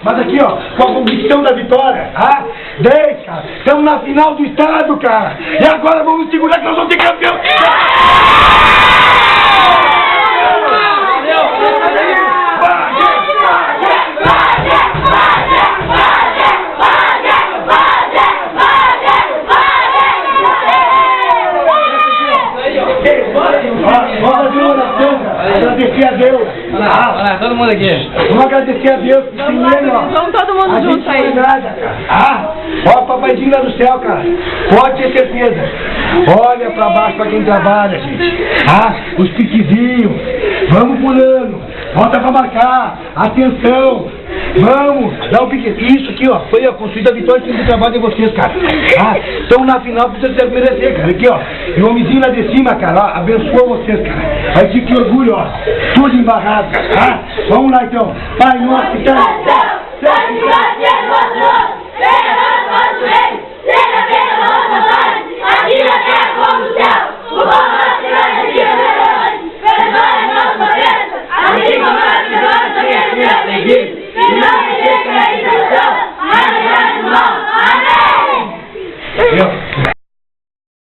Mas aqui, ó, com a convicção da vitória, 10, cara. Estamos na final do estado, cara. E agora vamos segurar que nós vamos ter campeão. Vamos fazer uma oração, cara. Agradecer a Deus. Olha, todo mundo aqui. Vamos agradecer a Deus. Primeiro, ó. Vamos todo mundo junto aí. Nada, cara. Ó, papaizinho lá no céu, cara. Pode ter certeza. Olha pra baixo pra quem trabalha, gente. Os piquezinhos. Vamos pulando. Volta pra marcar. Atenção. Vamos, dá um pique. Isso aqui, ó, foi a construída a vitória do trabalho de vocês, cara. Estão na final, precisa merecer, cara. Aqui, ó, e o homenzinho lá de cima, cara, ó, abençoa vocês, cara. Aí que orgulho, ó, tudo embarrado, cara. Vamos lá, então. Pai nosso que tá